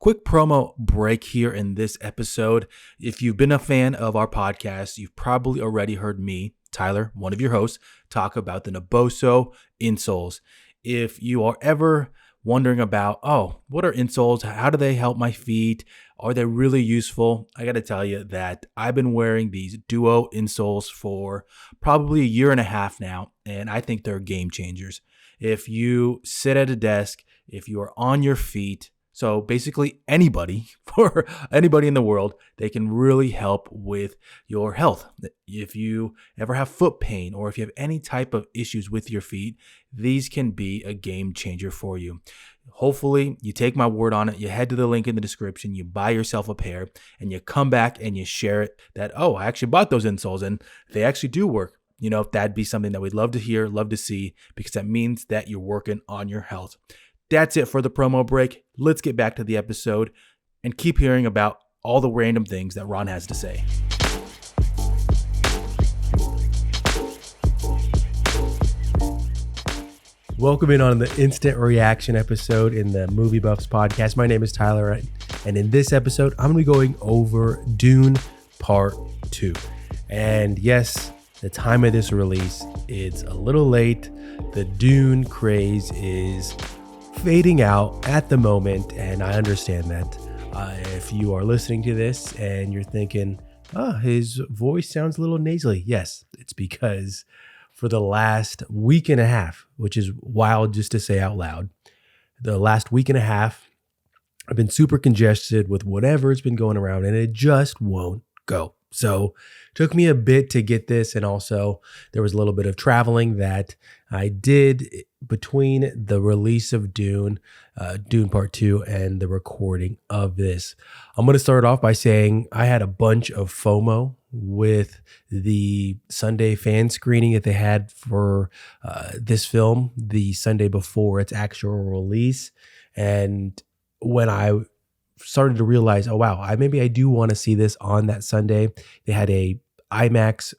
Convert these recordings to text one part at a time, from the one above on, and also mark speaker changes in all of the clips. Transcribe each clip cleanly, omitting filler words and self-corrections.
Speaker 1: quick promo break here in this episode. If you've been a fan of our podcast, you've probably already heard me, Tyler, one of your hosts, talk about the Naboso insoles. If you are ever wondering about, what are insoles? How do they help my feet? Are they really useful? I got to tell you that I've been wearing these Duo insoles for probably a year and a half now, and I think they're game changers. If you sit at a desk, if you are on your feet, so basically anybody, for anybody in the world, they can really help with your health. If you ever have foot pain or if you have any type of issues with your feet, these can be a game changer for you. Hopefully, you take my word on it. You head to the link in the description, you buy yourself a pair, and you come back and you share it that, I actually bought those insoles and they actually do work. That'd be something that we'd love to hear, love to see, because that means that you're working on your health. That's it for the promo break. Let's get back to the episode and keep hearing about all the random things that Ron has to say.
Speaker 2: Welcome in on the instant reaction episode in the MovieBuffs Podcast. My name is Tyler, and in this episode, I'm going to be going over Dune Part 2. And yes, the time of this release, it's a little late. The Dune craze is fading out at the moment, and I understand that. If you are listening to this and you're thinking, his voice sounds a little nasally, yes, it's because for the last week and a half, which is wild just to say out loud, the last week and a half, I've been super congested with whatever's been going around, and it just won't go. So it took me a bit to get this, and also there was a little bit of traveling that I did between the release of Dune Part 2, and the recording of this. I'm going to start off by saying I had a bunch of FOMO with the Sunday fan screening that they had for this film the Sunday before its actual release. And when I started to realize, maybe I do want to see this on that Sunday. They had a IMAX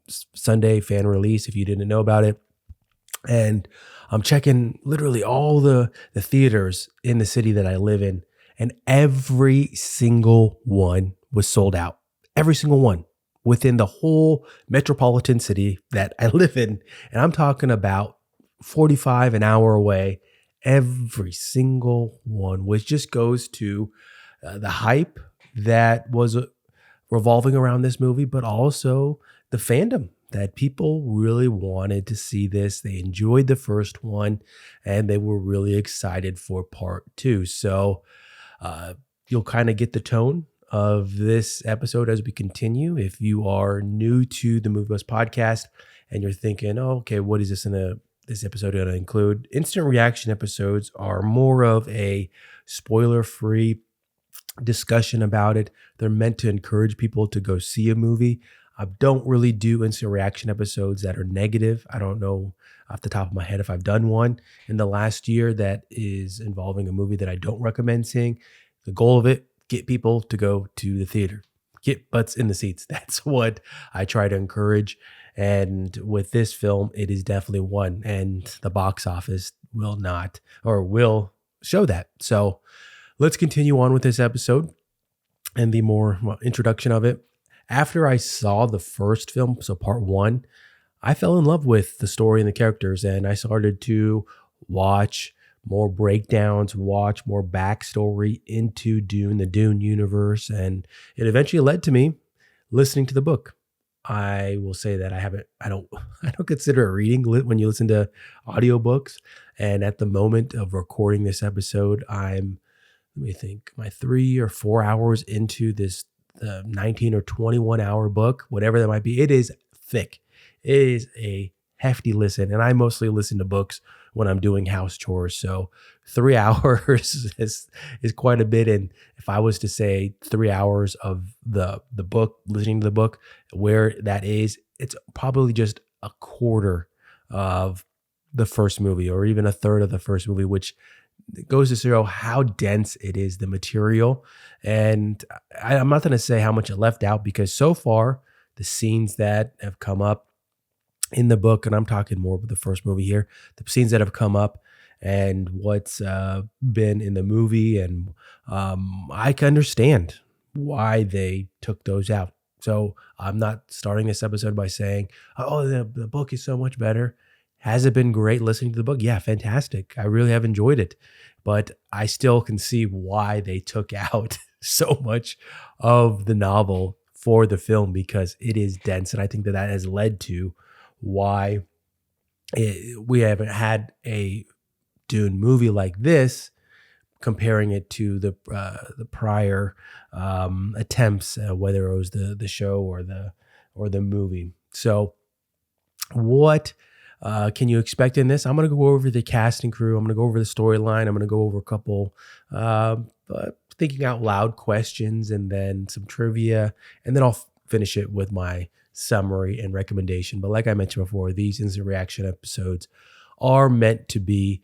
Speaker 2: Sunday fan release, if you didn't know about it. And I'm checking literally all the theaters in the city that I live in, and every single one was sold out. Every single one within the whole metropolitan city that I live in. And I'm talking about 45 an hour away. Every single one, which just goes to the hype that was revolving around this movie, but also the fandom that people really wanted to see this. They enjoyed the first one, and they were really excited for part 2. So you'll kind of get the tone of this episode as we continue. If you are new to the MovieBuffs Podcast and you're thinking, what is this episode going to include? Instant reaction episodes are more of a spoiler-free discussion about it. They're meant to encourage people to go see a movie. I don't really do instant reaction episodes that are negative. I don't know off the top of my head if I've done one in the last year that is involving a movie that I don't recommend seeing. The goal of it, get people to go to the theater. Get butts in the seats. That's what I try to encourage. And with this film, it is definitely one. And the box office will show that. So let's continue on with this episode and the more introduction of it. After I saw the first film, so part 1, I fell in love with the story and the characters, and I started to watch more breakdowns, watch more backstory into Dune, the Dune universe, and it eventually led to me listening to the book. I will say that I don't consider it reading when you listen to audiobooks. And at the moment of recording this episode, I'm, my 3 or 4 hours into this 19 or 21 hour book, whatever that might be. It is thick. It is a hefty listen. And I mostly listen to books when I'm doing house chores. So 3 hours is quite a bit. And if I was to say 3 hours of the book, listening to the book, where that is, it's probably just a quarter of the first movie, or even a third of the first movie, which goes to show how dense it is, the material. And I'm not going to say how much it left out, because so far the scenes that have come up in the book, and I'm talking more about the first movie here, the scenes that have come up and what's been in the movie, and I can understand why they took those out. So I'm not starting this episode by saying, oh, the book is so much better. Has it been great listening to the book? Yeah, fantastic. I really have enjoyed it. But I still can see why they took out so much of the novel for the film, because it is dense. And I think that has led to why we haven't had a Dune movie like this, comparing it to the prior attempts, whether it was the show or the movie. So what can you expect in this? I'm going to go over the cast and crew. I'm going to go over the storyline. I'm going to go over a couple thinking out loud questions, and then some trivia, and then I'll finish it with my summary and recommendation. But like I mentioned before, these instant reaction episodes are meant to be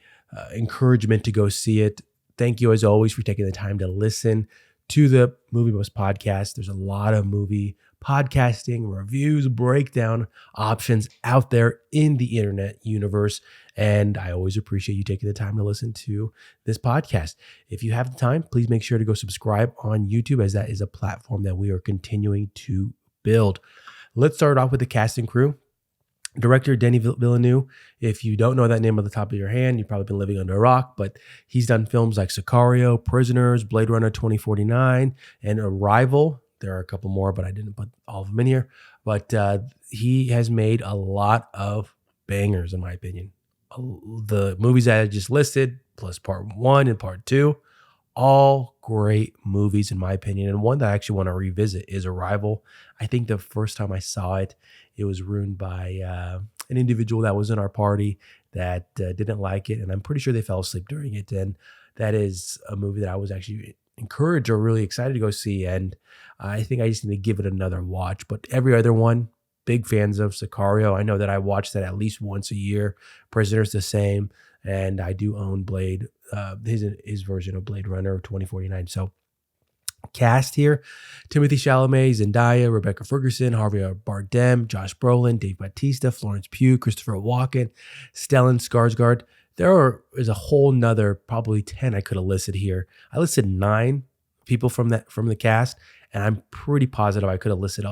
Speaker 2: encouragement to go see it. Thank you as always for taking the time to listen to the MovieBuffs Podcast. There's a lot of movie podcasting, reviews, breakdown options out there in the internet universe. And I always appreciate you taking the time to listen to this podcast. If you have the time, please make sure to go subscribe on YouTube, as that is a platform that we are continuing to build. Let's start off with the cast and crew. Director Denis Villeneuve. If you don't know that name on the top of your hand, you've probably been living under a rock, but he's done films like Sicario, Prisoners, Blade Runner 2049, and Arrival. There are a couple more, but I didn't put all of them in here. But he has made a lot of bangers, in my opinion. The movies that I just listed, plus part 1 and part 2, all great movies, in my opinion. And one that I actually want to revisit is Arrival. I think the first time I saw it, it was ruined by an individual that was in our party that didn't like it. And I'm pretty sure they fell asleep during it. And that is a movie that I was actually encouraged or really excited to go see. And I think I just need to give it another watch. But every other one, big fans of Sicario. I know that I watch that at least once a year. Prisoners the same. And I do own Blade, his version of Blade Runner 2049. So cast here: Timothee Chalamet, Zendaya, Rebecca Ferguson, Javier Bardem, Josh Brolin, Dave Bautista, Florence Pugh, Christopher Walken, Stellan Skarsgård. There is a whole nother probably 10 I could have listed here. I listed 9 people from the cast, and I'm pretty positive I could have listed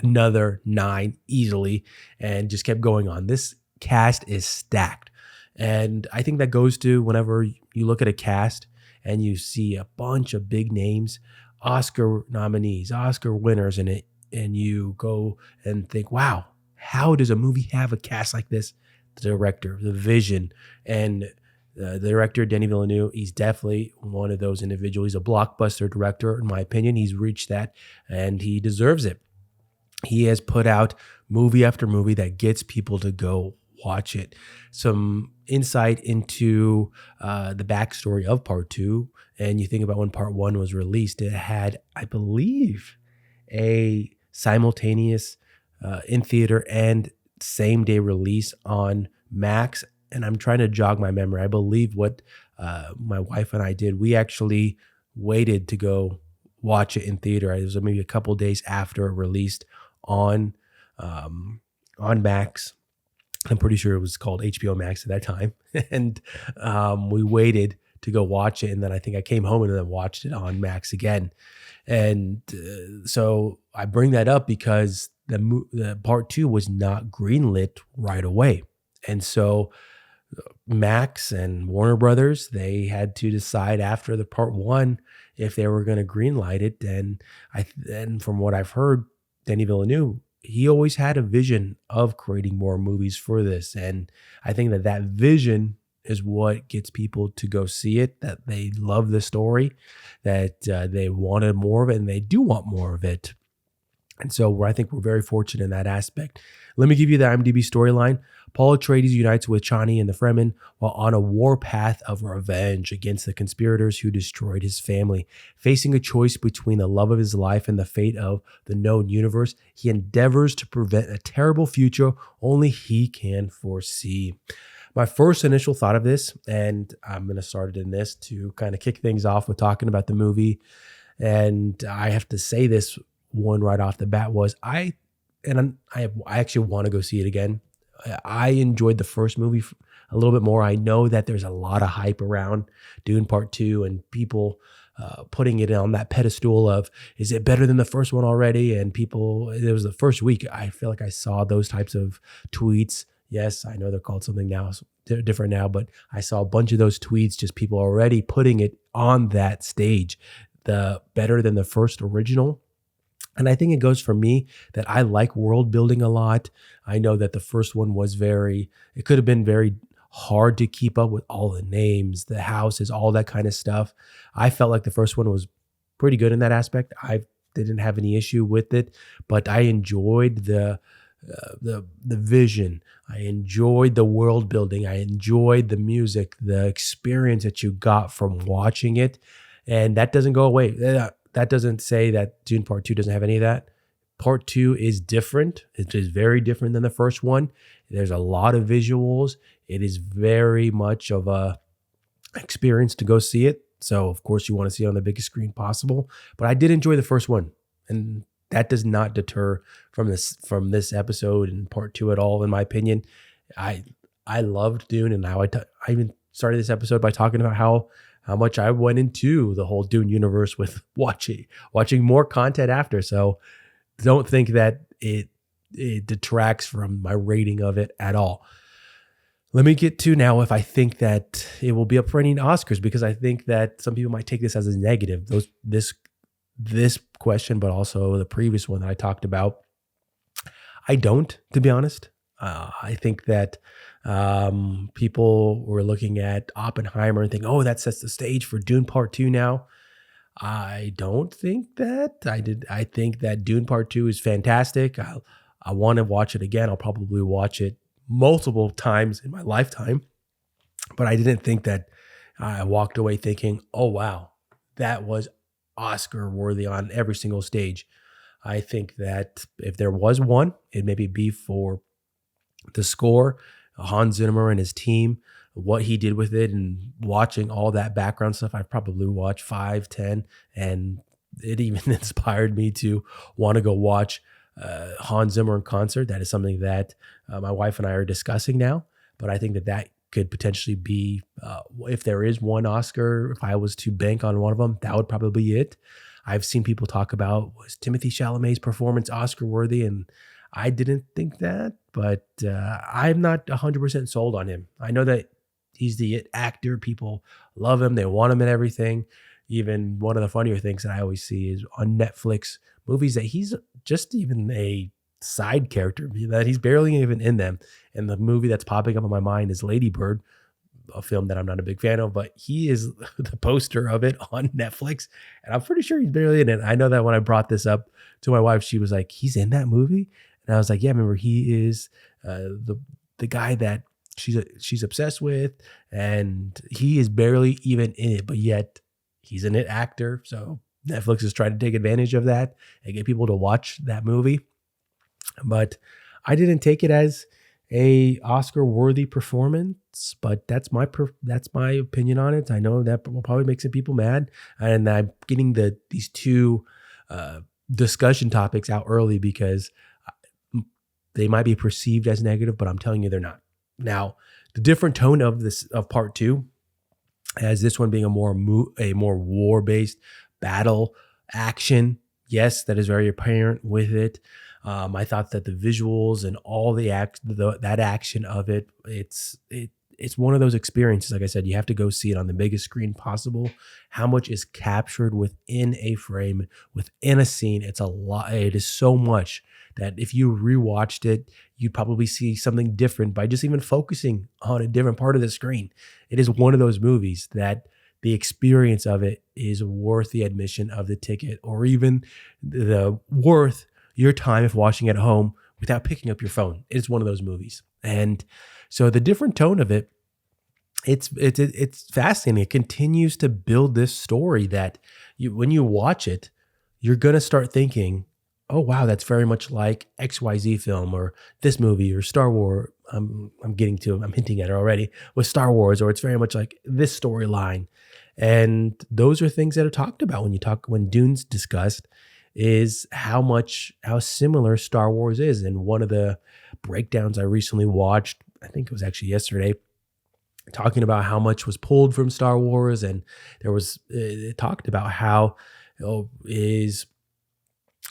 Speaker 2: another 9 easily, and just kept going on. This cast is stacked. And I think that goes to whenever you look at a cast and you see a bunch of big names, Oscar nominees, Oscar winners in it, and you go and think, wow, how does a movie have a cast like this? The director, the vision, and the director, Denis Villeneuve, he's definitely one of those individuals. He's a blockbuster director, in my opinion. He's reached that, and he deserves it. He has put out movie after movie that gets people to go watch it. Some insight into the backstory of part 2. And you think about when part 1 was released, it had, I believe, a simultaneous in theater and same day release on Max. And I'm trying to jog my memory. I believe what my wife and I did, we actually waited to go watch it in theater. It was maybe a couple days after it released on Max. I'm pretty sure it was called HBO Max at that time. And we waited to go watch it. And then I think I came home and then watched it on Max again. And so I bring that up because the part 2 was not greenlit right away. And so Max and Warner Brothers, they had to decide after the part 1 if they were going to greenlight it. And from what I've heard, Denis Villeneuve, he always had a vision of creating more movies for this. And I think that vision is what gets people to go see it, that they love the story, that they wanted more of it, and they do want more of it. And so I think we're very fortunate in that aspect. Let me give you the IMDb storyline. Paul Atreides unites with Chani and the Fremen while on a warpath of revenge against the conspirators who destroyed his family. Facing a choice between the love of his life and the fate of the known universe, he endeavors to prevent a terrible future only he can foresee. My first initial thought of this, and I'm going to start it in this to kind of kick things off with talking about the movie, and I have to say this one right off the bat, was I actually want to go see it again. I enjoyed the first movie a little bit more. I know that there's a lot of hype around Dune Part 2 and people putting it on that pedestal of, is it better than the first one already? And people, it was the first week, I feel like I saw those types of tweets. Yes, I know they're called something now, different now, but I saw a bunch of those tweets, just people already putting it on that stage, the better than the first original. And I think it goes for me that I like world building a lot. I know that the first one was it could have been very hard to keep up with all the names, the houses, all that kind of stuff. I felt like the first one was pretty good in that aspect. I didn't have any issue with it, but I enjoyed the vision. I enjoyed the world building. I enjoyed the music, the experience that you got from watching it. And that doesn't go away. That doesn't say that Dune Part 2 doesn't have any of that. Part 2 is different. It is very different than the first one. There's a lot of visuals. It is very much of a experience to go see it. So, of course, you want to see it on the biggest screen possible. But I did enjoy the first one. And that does not deter from this episode and Part 2 at all, in my opinion. I loved Dune, and now I even started this episode by talking about how much I went into the whole Dune universe with watching more content after. So don't think that it detracts from my rating of it at all. Let me get to now if I think that it will be up for any Oscars, because I think that some people might take this as a negative. This question, but also the previous one that I talked about. I don't, to be honest. I think that people were looking at Oppenheimer and think, oh, that sets the stage for Dune Part 2 now. I don't think that. I think that Dune Part 2 is fantastic. I want to watch it again. I'll probably watch it multiple times in my lifetime. But I didn't think that I walked away thinking, oh, wow, that was Oscar worthy on every single stage. I think that if there was one, it maybe be for the score, Hans Zimmer and his team, what he did with it, and watching all that background stuff. I've probably watched 5, 10, and it even inspired me to want to go watch Hans Zimmer in concert. That is something that my wife and I are discussing now, but I think that could potentially be, if there is one Oscar, if I was to bank on one of them, that would probably be it. I've seen people talk about, was Timothee Chalamet's performance Oscar worthy? And I didn't think that, but I'm not 100% sold on him. I know that he's the actor. People love him. They want him in everything. Even one of the funnier things that I always see is on Netflix movies that he's just even a side character, that he's barely even in them. And the movie that's popping up in my mind is Lady Bird, a film that I'm not a big fan of, but he is the poster of it on Netflix. And I'm pretty sure he's barely in it. I know that when I brought this up to my wife, she was like, he's in that movie? And I was like, yeah, remember, he is the guy that she's obsessed with, and he is barely even in it, but yet he's an it actor. So Netflix is trying to take advantage of that and get people to watch that movie. But I didn't take it as a Oscar-worthy performance, but that's my opinion on it. I know that will probably make some people mad, and I'm getting these two discussion topics out early because they might be perceived as negative, but I'm telling you they're not. Now, the different tone of Part 2, as this one being a more war-based battle action. Yes, that is very apparent with it. I thought that the visuals and all that action of it, it's one of those experiences. Like I said, you have to go see it on the biggest screen possible. How much is captured within a frame, within a scene? It's a lot. It is so much that if you rewatched it, you'd probably see something different by just even focusing on a different part of the screen. It is one of those movies that the experience of it is worth the admission of the ticket, or even the worth your time if watching at home without picking up your phone. It's one of those movies. And so the different tone of it, it's fascinating. It continues to build this story that when you watch it, you're going to start thinking, oh, wow, that's very much like XYZ film or this movie or Star Wars. I'm hinting at it already with Star Wars, or it's very much like this storyline. And those are things that are talked about when Dune's discussed, is how similar Star Wars is. And one of the breakdowns I recently watched, I think it was actually yesterday, talking about how much was pulled from Star Wars, and there was it talked about how is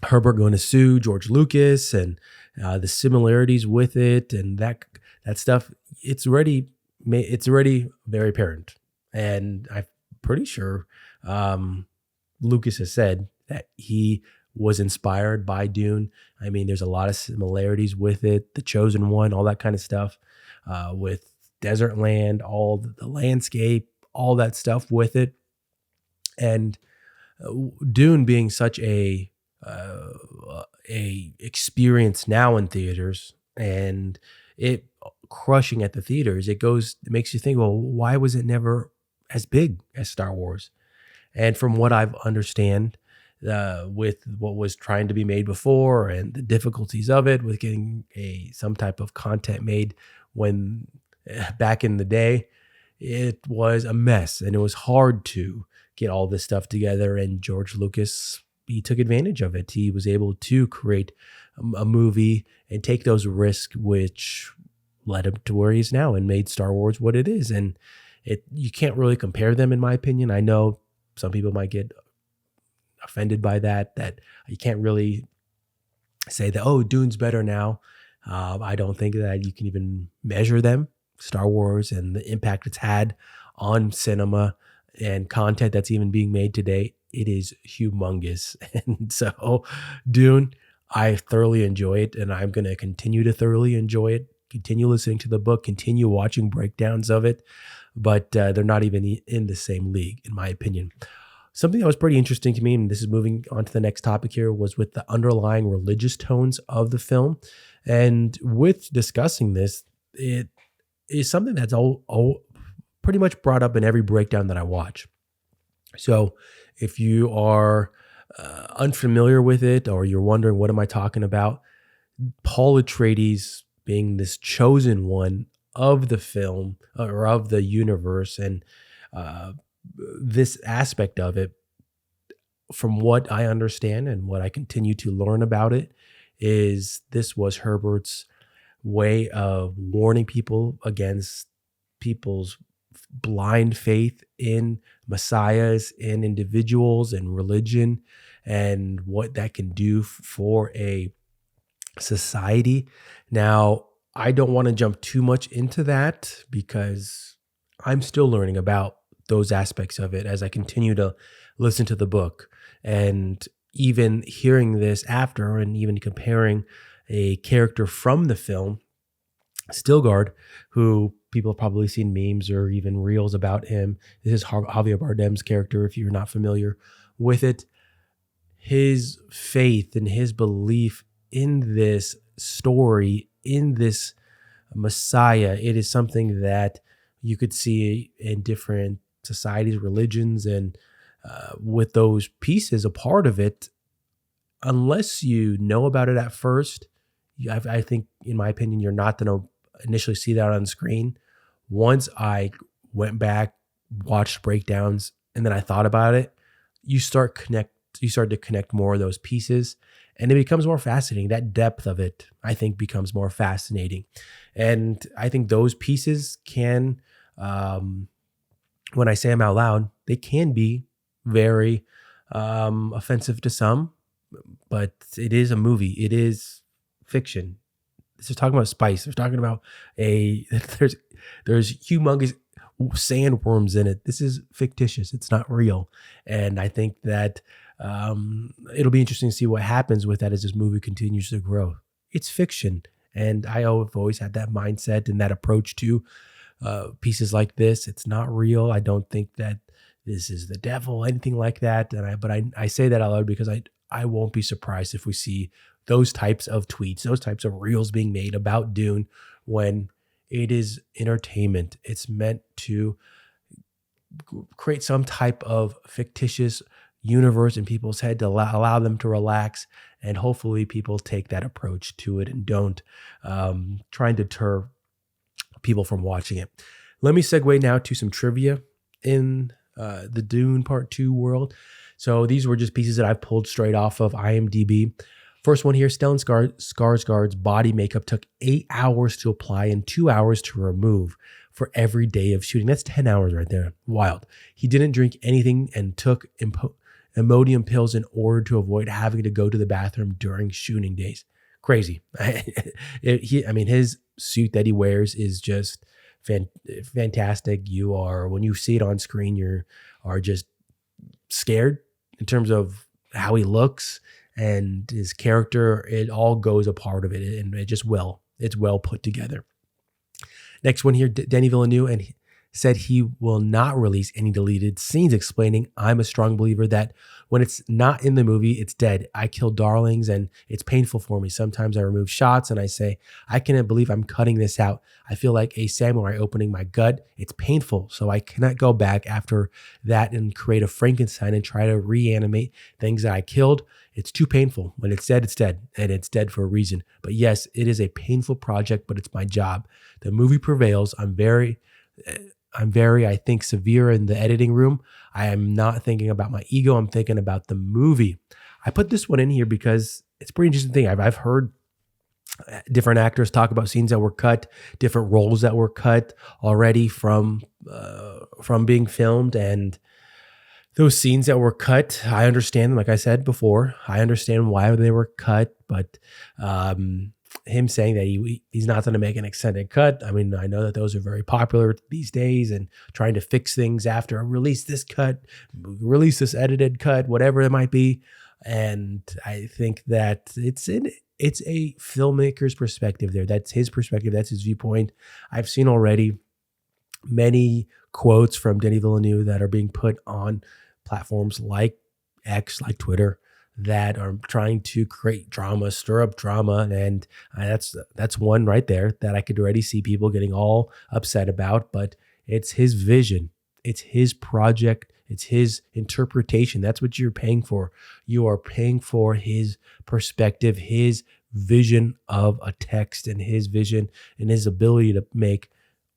Speaker 2: Herbert going to sue George Lucas, and the similarities with it, and that stuff. It's already very apparent, and I'm pretty sure Lucas has said that he was inspired by Dune. I mean, there's a lot of similarities with it, the Chosen One, all that kind of stuff, with desert land, all the landscape, all that stuff with it. And Dune being such a experience now in theaters, and it crushing at the theaters, it makes you think, well, why was it never as big as Star Wars? And from what I've understand, with what was trying to be made before and the difficulties of it with getting some type of content made when back in the day, it was a mess and it was hard to get all this stuff together. And George Lucas, he took advantage of it. He was able to create a movie and take those risks, which led him to where he is now and made Star Wars what it is. And you can't really compare them, in my opinion. I know some people might get offended by that you can't really say that, oh, Dune's better now. I don't think that you can even measure them. Star Wars and the impact it's had on cinema and content that's even being made today, it is humongous. And so Dune, I thoroughly enjoy it, and I'm going to continue to thoroughly enjoy it, continue listening to the book, continue watching breakdowns of it, but they're not even in the same league, in my opinion. Something that was pretty interesting to me, and this is moving on to the next topic here, was with the underlying religious tones of the film. And with discussing this, it is something that's all pretty much brought up in every breakdown that I watch. So if you are unfamiliar with it, or you're wondering, what am I talking about? Paul Atreides being this chosen one of the film or of the universe, and this aspect of it, from what I understand and what I continue to learn about it, is this was Herbert's way of warning people against people's blind faith in messiahs, in individuals, and religion, and what that can do for a society. Now, I don't want to jump too much into that because I'm still learning about those aspects of it as I continue to listen to the book, and even hearing this after, and even comparing a character from the film, Stilgard, who people have probably seen memes or even reels about him. This is Javier Bardem's character, if you're not familiar with it. His faith and his belief in this story, in this Messiah, it is something that you could see in different societies, religions, and with those pieces a part of it, unless you know about it at first, I think, in my opinion, you're not going to initially see that on screen. Once I went back, watched breakdowns, and then I thought about it, you start to connect more of those pieces, and it becomes more fascinating. That depth of it, I think, becomes more fascinating. And I think those pieces can, when I say them out loud, they can be very offensive to some, but it is a movie. It is fiction. This is talking about spice. They're talking about there's humongous sandworms in it. This is fictitious. It's not real. And I think that it'll be interesting to see what happens with that as this movie continues to grow. It's fiction. And I have always had that mindset and that approach to pieces like this. It's not real. I don't think that this is the devil, anything like that. But I say that out loud because I won't be surprised if we see those types of tweets, those types of reels being made about Dune, when it is entertainment. It's meant to create some type of fictitious universe in people's head to allow them to relax. And hopefully people take that approach to it and don't try and deter people from watching it. Let me segue now to some trivia in the Dune Part 2 world. So these were just pieces that I pulled straight off of IMDb. First one here, Stellan Skarsgård's body makeup took 8 hours to apply and 2 hours to remove for every day of shooting. That's 10 hours right there. Wild. He didn't drink anything and took Imodium pills in order to avoid having to go to the bathroom during shooting days. Crazy. His suit that he wears is just fantastic. When you see it on screen, you are just scared in terms of how he looks and his character. It all goes a part of it, and it's well put together. Next one here, Denis Villeneuve, and said he will not release any deleted scenes, explaining, "I'm a strong believer that when it's not in the movie, it's dead. I kill darlings and it's painful for me. Sometimes I remove shots and I say, I cannot believe I'm cutting this out. I feel like a samurai opening my gut. It's painful. So I cannot go back after that and create a Frankenstein and try to reanimate things that I killed. It's too painful. When it's dead, and it's dead for a reason. But yes, it is a painful project, but it's my job. The movie prevails. I'm very, I think, severe in the editing room. I am not thinking about my ego. I'm thinking about the movie." I put this one in here because it's a pretty interesting thing. I've heard different actors talk about scenes that were cut, different roles that were cut already from being filmed, and those scenes that were cut, I understand them. Like I said before, I understand why they were cut, but him saying that he's not going to make an extended cut. I mean, I know that those are very popular these days, and trying to fix things after I release this cut, release this edited cut, whatever it might be. And I think that it's a filmmaker's perspective there. That's his perspective. That's his viewpoint. I've seen already many quotes from Denis Villeneuve that are being put on platforms like X, like Twitter, that are trying to create drama, stir up drama. And that's one right there that I could already see people getting all upset about. But it's his vision. It's his project. It's his interpretation. That's what you're paying for. You are paying for his perspective, his vision of a text, and his vision and his ability to make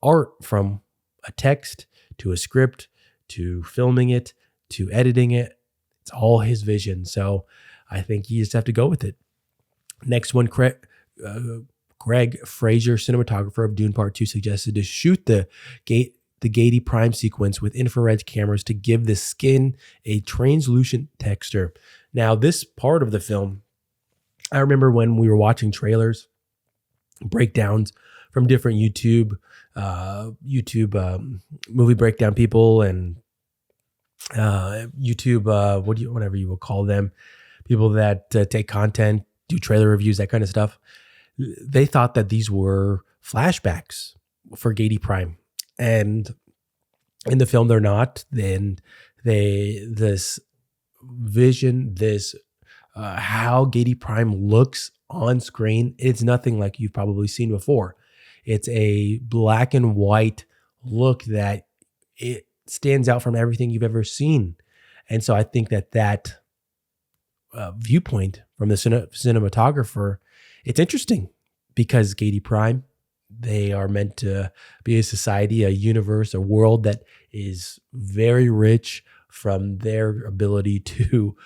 Speaker 2: art from a text to a script to filming it to editing it. It's all his vision. So I think you just have to go with it. Next one, Greg Fraser, cinematographer of Dune Part 2, suggested to shoot the Gady Prime sequence with infrared cameras to give the skin a translucent texture. Now, this part of the film, I remember when we were watching trailers, breakdowns from different YouTube movie breakdown people and YouTube, whatever you will call them, people that take content, do trailer reviews, that kind of stuff. They thought that these were flashbacks for Gady Prime, and in the film they're not. Then this vision, how Gady Prime looks on screen, it's nothing like you've probably seen before. It's a black and white look that it stands out from everything you've ever seen. And so I think that viewpoint from the cinematographer, it's interesting because Gady Prime, they are meant to be a society, a universe, a world that is very rich from their ability to,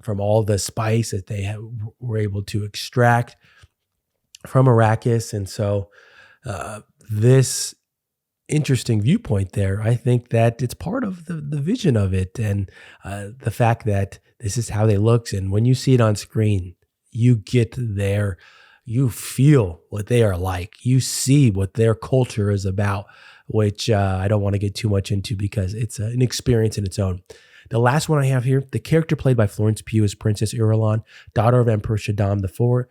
Speaker 2: from all the spice that they were able to extract from Arrakis. And so this interesting viewpoint there, I think that it's part of the vision of it, and the fact that this is how they look. And when you see it on screen, you get there, you feel what they are like, you see what their culture is about, which I don't want to get too much into because it's an experience in its own. The last one I have here, the character played by Florence Pugh is Princess Irulan, daughter of Emperor Shaddam IV,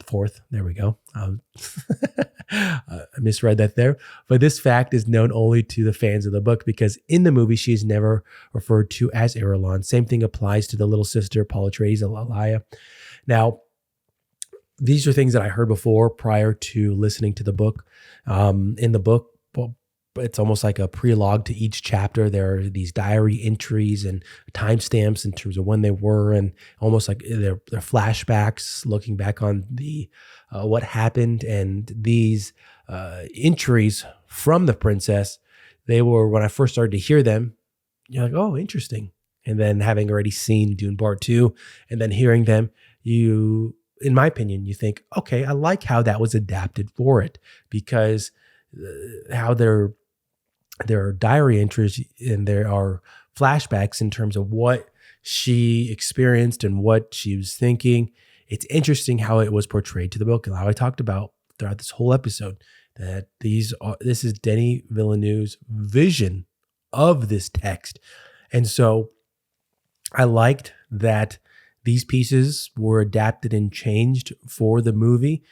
Speaker 2: fourth. There we go. I misread that there. But this fact is known only to the fans of the book because in the movie, she is never referred to as Irulan. Same thing applies to the little sister, Paul Atreides, Alaya. Now, these are things that I heard before prior to listening to the book. In the book, it's almost like a prelogue to each chapter. There are these diary entries and timestamps in terms of when they were, and almost like they're flashbacks, looking back on the what happened. And these entries from the princess, they were, when I first started to hear them, you're like, oh, interesting. and then having already seen Dune Part 2 and then hearing them, you, in my opinion, you think, okay, I like how that was adapted for it, because how there are diary entries and there are flashbacks in terms of what she experienced and what she was thinking. It's interesting how it was portrayed to the book, and how I talked about throughout this whole episode that this is Denis Villeneuve's vision of this text. And so I liked that these pieces were adapted and changed for the movie.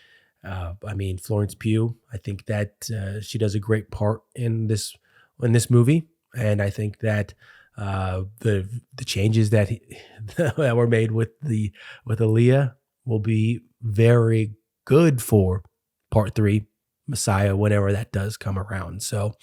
Speaker 2: Florence Pugh, I think that she does a great part in this movie, and I think that the changes that that were made with Aaliyah will be very good for Part 3, Messiah, whenever that does come around. So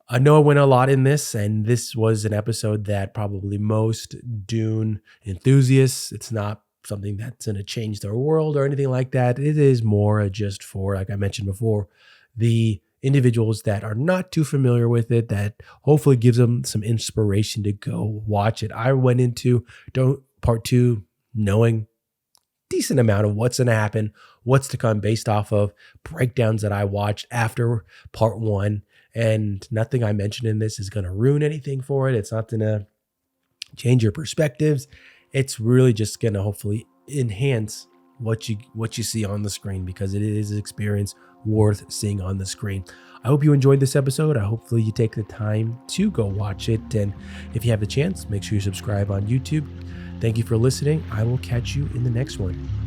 Speaker 2: I know I went a lot in this, and this was an episode that probably most Dune enthusiasts, it's not something that's going to change their world or anything like that. It is more just for, like I mentioned before, the individuals that are not too familiar with it, that hopefully gives them some inspiration to go watch it. I went into Part 2 knowing decent amount of what's going to happen, what's to come, based off of breakdowns that I watched after Part 1. And nothing I mentioned in this is going to ruin anything for it. It's not going to change your perspectives. It's really just going to hopefully enhance what you see on the screen, because it is an experience worth seeing on the screen. I hope you enjoyed this episode. Hopefully you take the time to go watch it. And if you have the chance, make sure you subscribe on YouTube. Thank you for listening. I will catch you in the next one.